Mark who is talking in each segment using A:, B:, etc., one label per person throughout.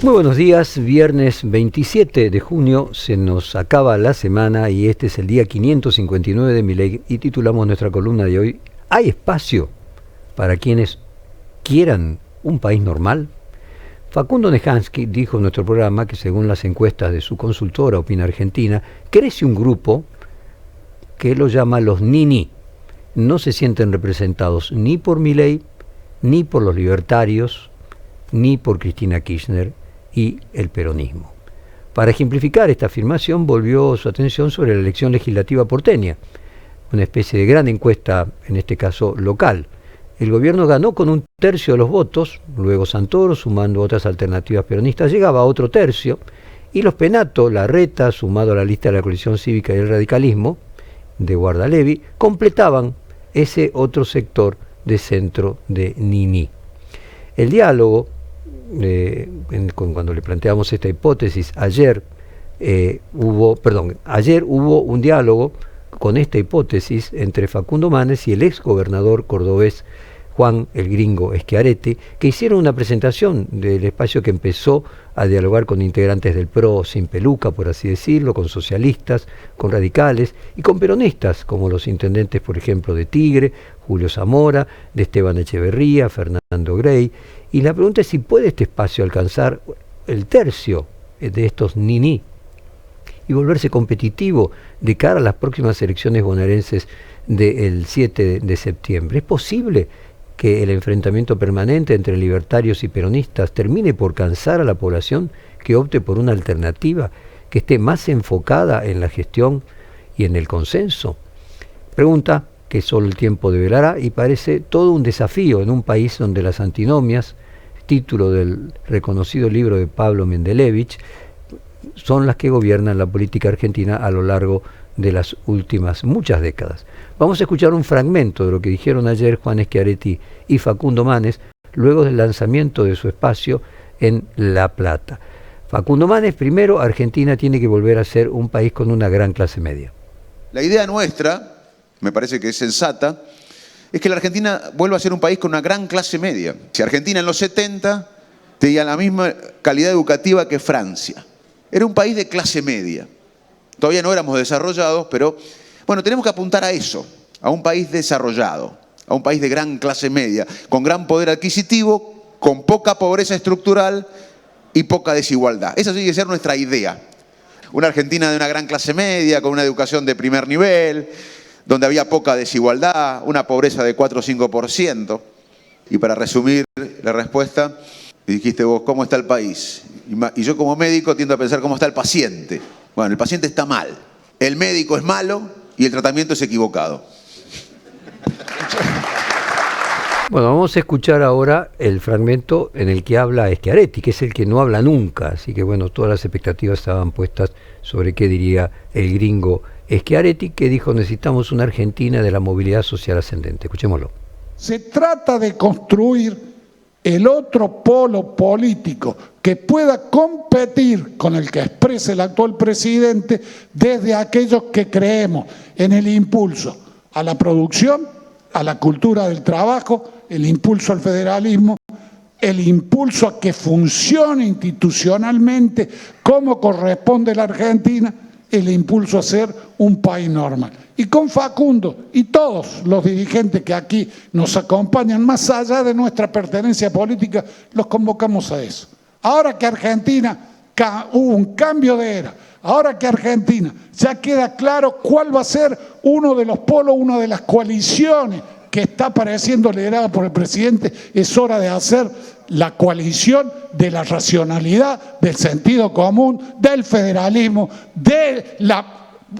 A: Muy buenos días, viernes 27 de junio, se nos acaba la semana y este es el día 559 de Milei y titulamos nuestra columna de hoy: ¿hay espacio para quienes quieran un país normal? Facundo Nehansky dijo en nuestro programa que según las encuestas de su consultora Opina Argentina, crece un grupo que lo llama los Nini. No se sienten representados ni por Milei, ni por los libertarios, ni por Cristina Kirchner y el peronismo. Para ejemplificar esta afirmación, volvió su atención sobre la elección legislativa porteña, una especie de gran encuesta, en este caso local. El gobierno ganó con 1/3 de los votos, luego Santoro, sumando otras alternativas peronistas, llegaba a otro tercio, y los Penato, Larreta, sumado a la lista de la coalición cívica y el radicalismo, de Guardalevi, completaban ese otro sector de centro de Nini. El diálogo, cuando le planteamos esta hipótesis, ayer hubo un diálogo con esta hipótesis entre Facundo Manes y el ex gobernador cordobés Juan el Gringo Schiaretti, que hicieron una presentación del espacio que empezó a dialogar con integrantes del PRO sin peluca, por así decirlo, con socialistas, con radicales y con peronistas, como los intendentes, por ejemplo, de Tigre, Julio Zamora, de Esteban Echeverría, Fernando Grey. Y la pregunta es si puede este espacio alcanzar el tercio de estos Nini y volverse competitivo de cara a las próximas elecciones bonaerenses del 7 de septiembre. ¿Es posible que el enfrentamiento permanente entre libertarios y peronistas termine por cansar a la población que opte por una alternativa que esté más enfocada en la gestión y en el consenso? Pregunta que solo el tiempo develará y parece todo un desafío en un país donde las antinomias, título del reconocido libro de Pablo Mendelevich, son las que gobiernan la política argentina a lo largo de las últimas muchas décadas. Vamos a escuchar un fragmento de lo que dijeron ayer Juan Schiaretti y Facundo Manes luego del lanzamiento de su espacio en La Plata. Facundo Manes: primero, Argentina tiene que volver a ser un país con una gran clase media.
B: La idea nuestra, me parece que es sensata, es que la Argentina vuelva a ser un país con una gran clase media. Si Argentina en los 70 tenía la misma calidad educativa que Francia, era un país de clase media. Todavía no éramos desarrollados, pero bueno, tenemos que apuntar a eso, a un país desarrollado, a un país de gran clase media, con gran poder adquisitivo, con poca pobreza estructural y poca desigualdad. Esa tiene que ser nuestra idea. Una Argentina de una gran clase media, con una educación de primer nivel, donde había poca desigualdad, una pobreza de 4 o 5%. Y para resumir la respuesta, dijiste vos, ¿cómo está el país? Y yo como médico tiendo a pensar cómo está el paciente. Bueno, el paciente está mal, el médico es malo y el tratamiento es equivocado.
A: Bueno, vamos a escuchar ahora el fragmento en el que habla Schiaretti, que es el que no habla nunca, así que bueno, todas las expectativas estaban puestas sobre qué diría el gringo Schiaretti, que dijo: necesitamos una Argentina de la movilidad social ascendente. Escuchémoslo.
C: Se trata de construir el otro polo político que pueda competir con el que expresa el actual presidente desde aquellos que creemos en el impulso a la producción, a la cultura del trabajo, el impulso al federalismo, el impulso a que funcione institucionalmente como corresponde a la Argentina, el impulso a ser un país normal. Y con Facundo y todos los dirigentes que aquí nos acompañan, más allá de nuestra pertenencia política, los convocamos a eso. Ahora que Argentina hubo un cambio de era, ahora que Argentina ya queda claro cuál va a ser uno de los polos, una de las coaliciones que está apareciendo liderada por el presidente, es hora de hacer la coalición de la racionalidad, del sentido común, del federalismo, de la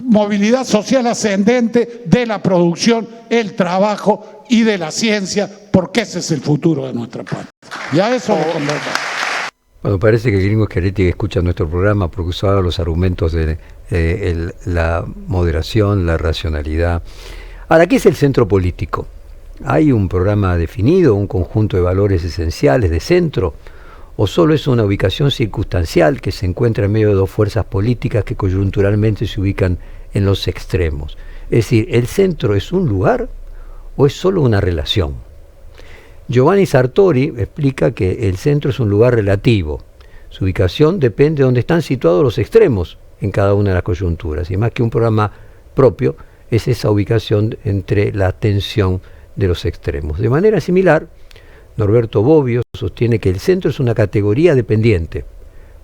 C: movilidad social ascendente, de la producción, el trabajo y de la ciencia, porque ese es el futuro de nuestra patria. Y a eso lo convocamos.
A: Bueno, parece que el gringo Schiaretti escucha nuestro programa porque usaba los argumentos de la moderación, la racionalidad. Ahora, ¿qué es el centro político? ¿Hay un programa definido, un conjunto de valores esenciales de centro? ¿O solo es una ubicación circunstancial que se encuentra en medio de dos fuerzas políticas que coyunturalmente se ubican en los extremos? Es decir, ¿el centro es un lugar o es solo una relación? Giovanni Sartori explica que el centro es un lugar relativo. Su ubicación depende de dónde están situados los extremos en cada una de las coyunturas, y más que un programa propio, es esa ubicación entre la tensión de los extremos. De manera similar, Norberto Bobbio sostiene que el centro es una categoría dependiente,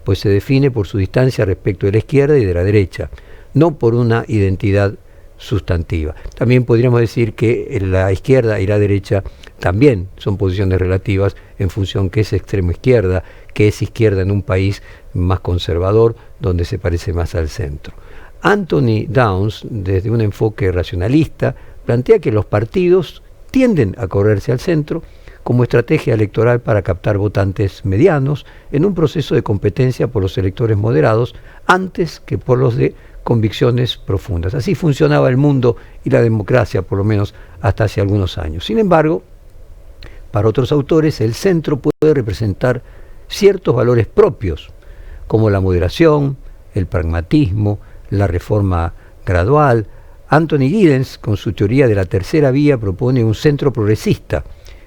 A: pues se define por su distancia respecto de la izquierda y de la derecha, no por una identidad sustantiva. También podríamos decir que la izquierda y la derecha también son posiciones relativas en función que es extremo izquierda, que es izquierda en un país más conservador, donde se parece más al centro. Anthony Downs, desde un enfoque racionalista, plantea que los partidos tienden a correrse al centro como estrategia electoral para captar votantes medianos en un proceso de competencia por los electores moderados antes que por los de convicciones profundas. Así funcionaba el mundo y la democracia, por lo menos hasta hace algunos años. Sin embargo, para otros autores, el centro puede representar ciertos valores propios, como la moderación, el pragmatismo, la reforma gradual. Anthony Giddens, con su teoría de la tercera vía, propone un centro progresista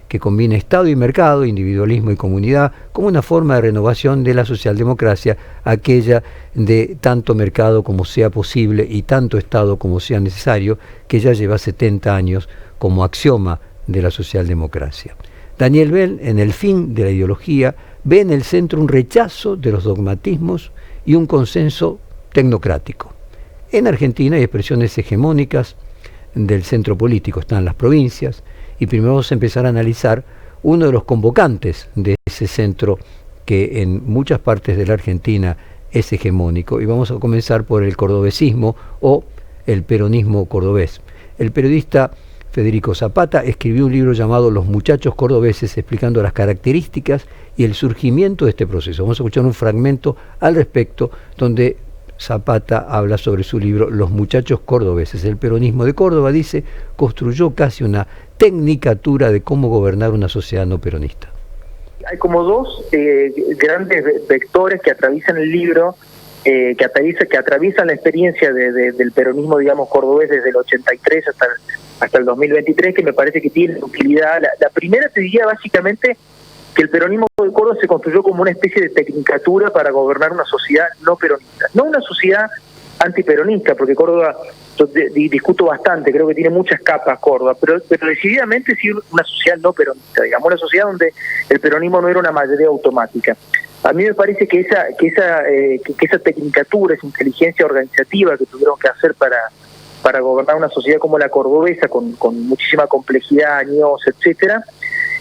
A: que combina Estado y mercado, individualismo y comunidad, como una forma de renovación de la socialdemocracia, aquella de tanto mercado como sea posible y tanto Estado como sea necesario, que ya lleva 70 años como axioma de la socialdemocracia. Daniel Bell, en El fin de la ideología, ve en el centro un rechazo de los dogmatismos y un consenso tecnocrático. En Argentina hay expresiones hegemónicas del centro político, están las provincias, y primero vamos a empezar a analizar uno de los convocantes de ese centro que en muchas partes de la Argentina es hegemónico, y vamos a comenzar por el cordobesismo o el peronismo cordobés. El periodista Federico Zapata escribió un libro llamado Los muchachos cordobeses, explicando las características y el surgimiento de este proceso. Vamos a escuchar un fragmento al respecto donde Zapata habla sobre su libro Los muchachos cordobeses. El peronismo de Córdoba, dice, construyó casi una tecnicatura de cómo gobernar una sociedad no peronista.
D: Hay como dos grandes vectores que atraviesan el libro, que atraviesan la experiencia del peronismo, digamos, cordobés desde el 83 hasta el 2023, que me parece que tienen utilidad. La primera, te diría básicamente que el peronismo de Córdoba se construyó como una especie de tecnicatura para gobernar una sociedad no peronista, no una sociedad antiperonista, porque Córdoba, yo discuto bastante, creo que tiene muchas capas Córdoba, pero decididamente sí una sociedad no peronista, digamos, una sociedad donde el peronismo no era una mayoría automática. A mí me parece que esa tecnicatura, esa inteligencia organizativa que tuvieron que hacer para gobernar una sociedad como la cordobesa, con muchísima complejidad, años, etcétera,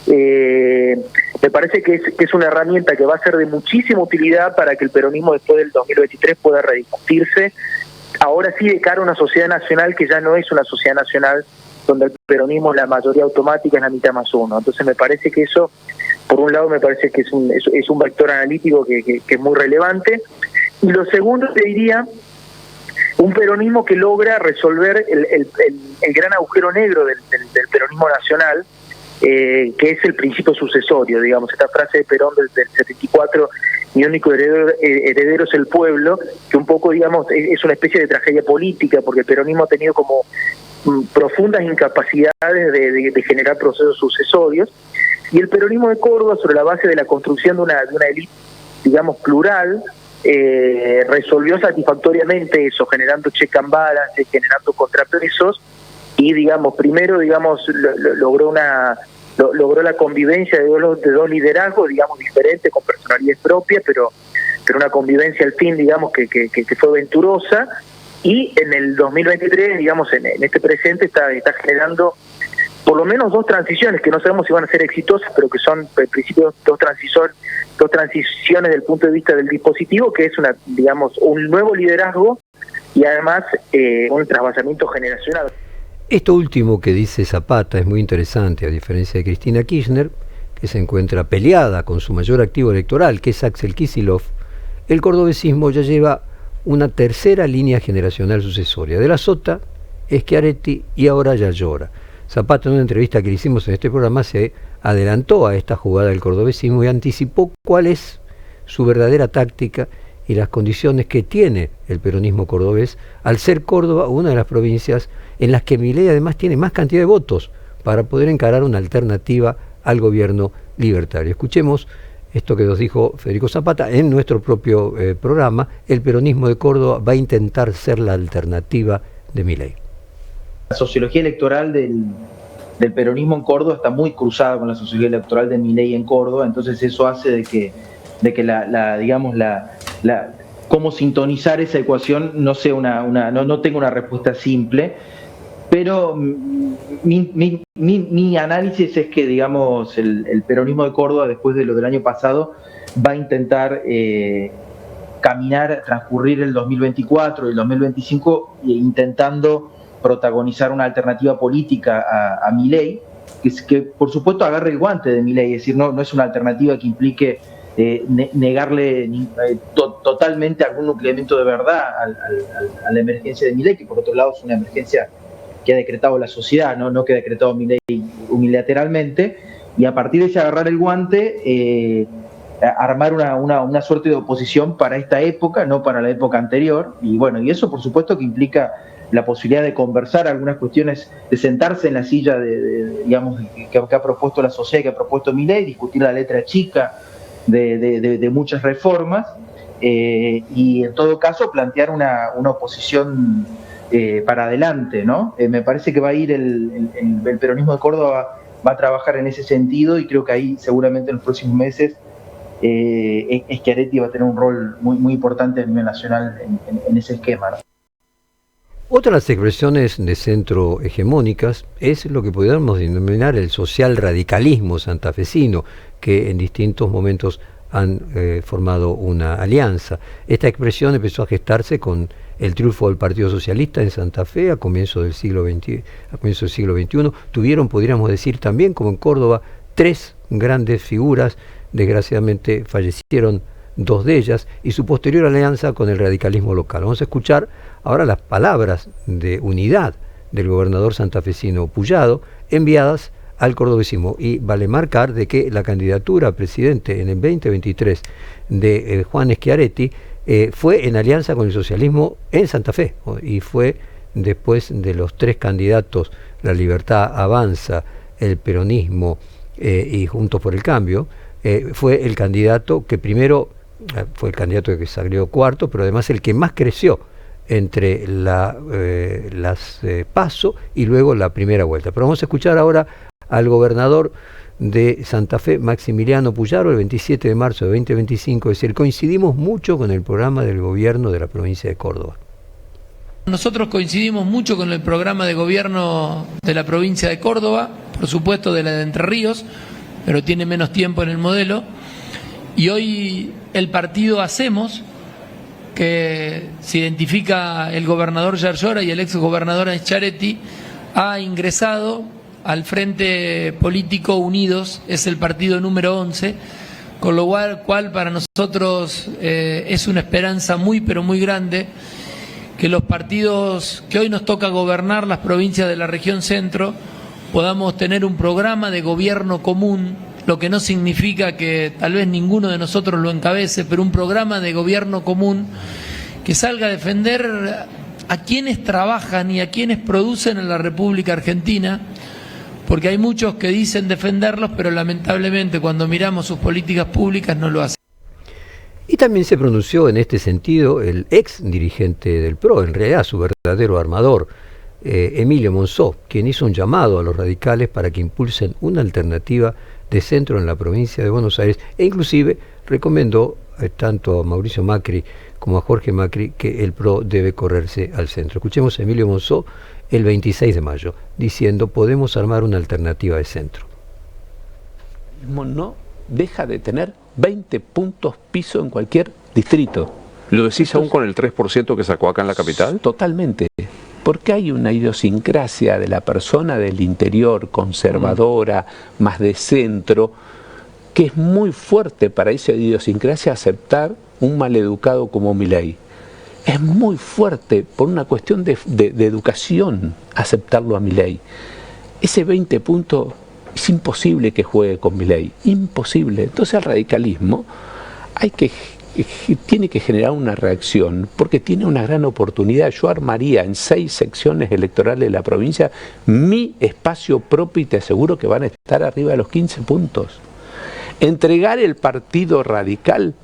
D: me parece que es una herramienta que va a ser de muchísima utilidad para que el peronismo después del 2023 pueda rediscutirse, ahora sí de cara a una sociedad nacional que ya no es una sociedad nacional donde el peronismo es la mayoría automática, es la mitad más uno. Entonces me parece que eso, por un lado, me parece que es un vector analítico que es muy relevante. Y lo segundo, te diría, un peronismo que logra resolver el gran agujero negro del peronismo nacional, que es el principio sucesorio, digamos, esta frase de Perón del 74, mi único heredero es el pueblo, que un poco, digamos, es una especie de tragedia política, porque el peronismo ha tenido como profundas incapacidades de generar procesos sucesorios, y el peronismo de Córdoba, sobre la base de la construcción de una élite, digamos, plural, resolvió satisfactoriamente eso, generando check and balance, generando contrapesos, y digamos, primero, digamos, logró la convivencia de dos liderazgos, digamos, diferentes, con personalidades propias, pero una convivencia al fin, digamos, que fue venturosa, y en el 2023, digamos, en este presente está generando por lo menos dos transiciones que no sabemos si van a ser exitosas, pero que son en principio dos transiciones del punto de vista del dispositivo, que es un nuevo liderazgo y además un trasvasamiento generacional.
A: Esto último que dice Zapata es muy interesante, a diferencia de Cristina Kirchner, que se encuentra peleada con su mayor activo electoral, que es Axel Kicillof. El cordobesismo ya lleva una tercera línea generacional sucesoria, de la Sota, Schiaretti y ahora Yayora. Zapata, en una entrevista que le hicimos en este programa, se adelantó a esta jugada del cordobesismo y anticipó cuál es su verdadera táctica y las condiciones que tiene el peronismo cordobés, al ser Córdoba una de las provincias en las que Milei además tiene más cantidad de votos para poder encarar una alternativa al gobierno libertario. Escuchemos esto que nos dijo Federico Zapata en nuestro propio programa: el peronismo de Córdoba va a intentar ser la alternativa de Milei.
E: La sociología electoral del peronismo en Córdoba está muy cruzada con la sociología electoral de Milei en Córdoba, entonces eso hace de que cómo sintonizar esa ecuación no sea no tenga una respuesta simple, pero mi análisis es que, digamos, el peronismo de Córdoba, después de lo del año pasado, va a intentar transcurrir el 2024 y el 2025 intentando protagonizar una alternativa política a Milei, que por supuesto agarre el guante de Milei, es decir, no es una alternativa que implique negarle totalmente algún nucleamiento de verdad a la emergencia de Milei, que por otro lado es una emergencia que ha decretado la sociedad, no que ha decretado Milei unilateralmente, y a partir de ese agarrar el guante, armar una suerte de oposición para esta época, no para la época anterior, y bueno, y eso por supuesto que implica la posibilidad de conversar algunas cuestiones, de sentarse en la silla digamos, que ha propuesto la sociedad, que ha propuesto Milei, discutir la letra chica de muchas reformas, y en todo caso plantear una oposición para adelante, ¿no? Me parece que va a ir el peronismo de Córdoba va a trabajar en ese sentido, y creo que ahí seguramente en los próximos meses Schiaretti va a tener un rol muy importante a nivel nacional en ese esquema, ¿no?
A: Otra de las expresiones de centro hegemónicas es lo que podríamos denominar el social radicalismo santafesino, que en distintos momentos han formado una alianza. Esta expresión empezó a gestarse con el triunfo del Partido Socialista en Santa Fe a comienzos del siglo XXI. Tuvieron, podríamos decir también, como en Córdoba, tres grandes figuras. Desgraciadamente fallecieron dos de ellas, y su posterior alianza con el radicalismo local. Vamos a escuchar ahora las palabras de unidad del gobernador santafesino Puyado, enviadas al cordobesismo. Y vale marcar de que la candidatura a presidente en el 2023 de Juan Schiaretti fue en alianza con el socialismo en Santa Fe, y fue después de los tres candidatos, La Libertad Avanza, el peronismo y Juntos por el Cambio, fue el candidato que primero fue el candidato que salió cuarto, pero además el que más creció entre las PASO y luego la primera vuelta. Pero vamos a escuchar ahora al gobernador de Santa Fe, Maximiliano Puyaro, el 27 de marzo de 2025, es decir, coincidimos mucho con el programa del gobierno de la provincia de Córdoba.
F: Nosotros coincidimos mucho con el programa de gobierno de la provincia de Córdoba, por supuesto de la de Entre Ríos, pero tiene menos tiempo en el modelo. Y hoy el partido Hacemos, que se identifica el gobernador Yarlora y el ex gobernador Schiaretti, ha ingresado al Frente Político Unidos, es el partido número 11, con lo cual para nosotros es una esperanza muy pero muy grande que los partidos que hoy nos toca gobernar las provincias de la región centro podamos tener un programa de gobierno común, lo que no significa que tal vez ninguno de nosotros lo encabece, pero un programa de gobierno común que salga a defender a quienes trabajan y a quienes producen en la República Argentina, porque hay muchos que dicen defenderlos, pero lamentablemente cuando miramos sus políticas públicas no lo hacen.
A: Y también se pronunció en este sentido el ex dirigente del PRO, en realidad su verdadero armador, Emilio Monzó, quien hizo un llamado a los radicales para que impulsen una alternativa de centro en la provincia de Buenos Aires, e inclusive recomendó tanto a Mauricio Macri como a Jorge Macri que el PRO debe correrse al centro. Escuchemos a Emilio Monzó el 26 de mayo, diciendo: podemos armar una alternativa de centro.
G: No deja de tener 20 puntos piso en cualquier distrito.
H: ¿Lo decís aún con el 3% que sacó acá en la capital?
G: Totalmente. Porque hay una idiosincrasia de la persona del interior, conservadora, más de centro, que es muy fuerte para esa idiosincrasia aceptar un maleducado como Milei. Es muy fuerte por una cuestión de educación aceptarlo a Milei. Ese 20 puntos es imposible que juegue con Milei, imposible. Entonces el radicalismo tiene que generar una reacción, porque tiene una gran oportunidad. Yo armaría en 6 secciones electorales de la provincia mi espacio propio y te aseguro que van a estar arriba de los 15 puntos. Entregar el Partido Radical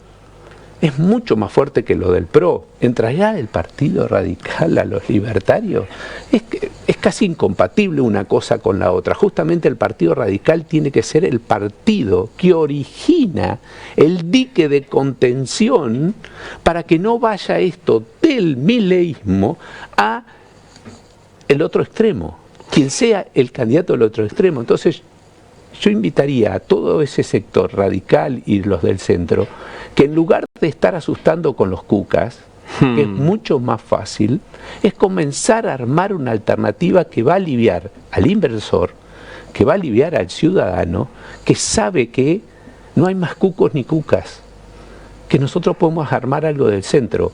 G: es mucho más fuerte que lo del PRO. Entregar el Partido Radical a los libertarios es casi incompatible una cosa con la otra. Justamente el Partido Radical tiene que ser el partido que origina el dique de contención para que no vaya esto del mileísmo a el otro extremo, quien sea el candidato del otro extremo. Entonces yo invitaría a todo ese sector radical y los del centro que en lugar de estar asustando con los cucas, que es mucho más fácil, es comenzar a armar una alternativa que va a aliviar al inversor, que va a aliviar al ciudadano, que sabe que no hay más cucos ni cucas, que nosotros podemos armar algo del centro.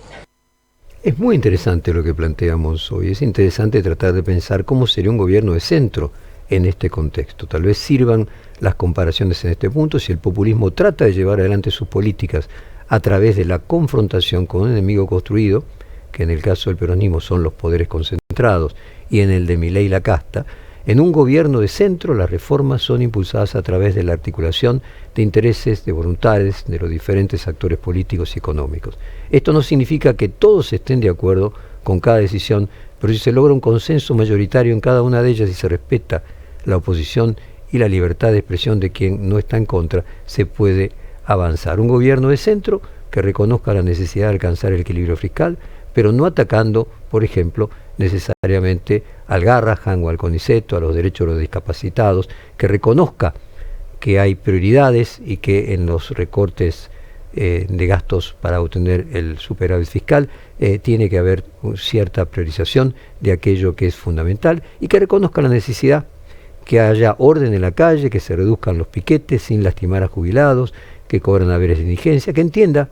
A: Es muy interesante lo que planteamos hoy, es interesante tratar de pensar cómo sería un gobierno de centro en este contexto. Tal vez sirvan las comparaciones en este punto si el populismo trata de llevar adelante sus políticas a través de la confrontación con un enemigo construido, que en el caso del peronismo son los poderes concentrados y en el de Milei la casta. En un gobierno de centro las reformas son impulsadas a través de la articulación de intereses, de voluntades de los diferentes actores políticos y económicos. Esto no significa que todos estén de acuerdo con cada decisión, pero si se logra un consenso mayoritario en cada una de ellas y se respeta la oposición y la libertad de expresión de quien no está en contra, se puede avanzar. Un gobierno de centro que reconozca la necesidad de alcanzar el equilibrio fiscal, pero no atacando, por ejemplo, necesariamente al Garrahan o al CONICET, a los derechos de los discapacitados, que reconozca que hay prioridades y que en los recortes de gastos para obtener el superávit fiscal tiene que haber cierta priorización de aquello que es fundamental y que reconozca la necesidad que haya orden en la calle, que se reduzcan los piquetes sin lastimar a jubilados, que cobran haberes de indigencia, que entienda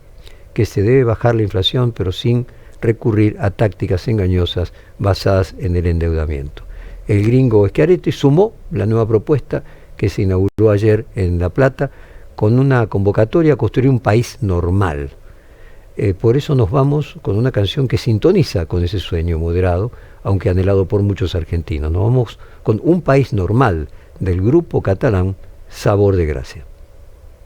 A: que se debe bajar la inflación, pero sin recurrir a tácticas engañosas basadas en el endeudamiento. El gringo Schiaretti sumó la nueva propuesta que se inauguró ayer en La Plata con una convocatoria a construir un país normal. Por eso nos vamos con una canción que sintoniza con ese sueño moderado, aunque anhelado por muchos argentinos. Nos vamos con Un país normal del grupo catalán Sabor de Gracia.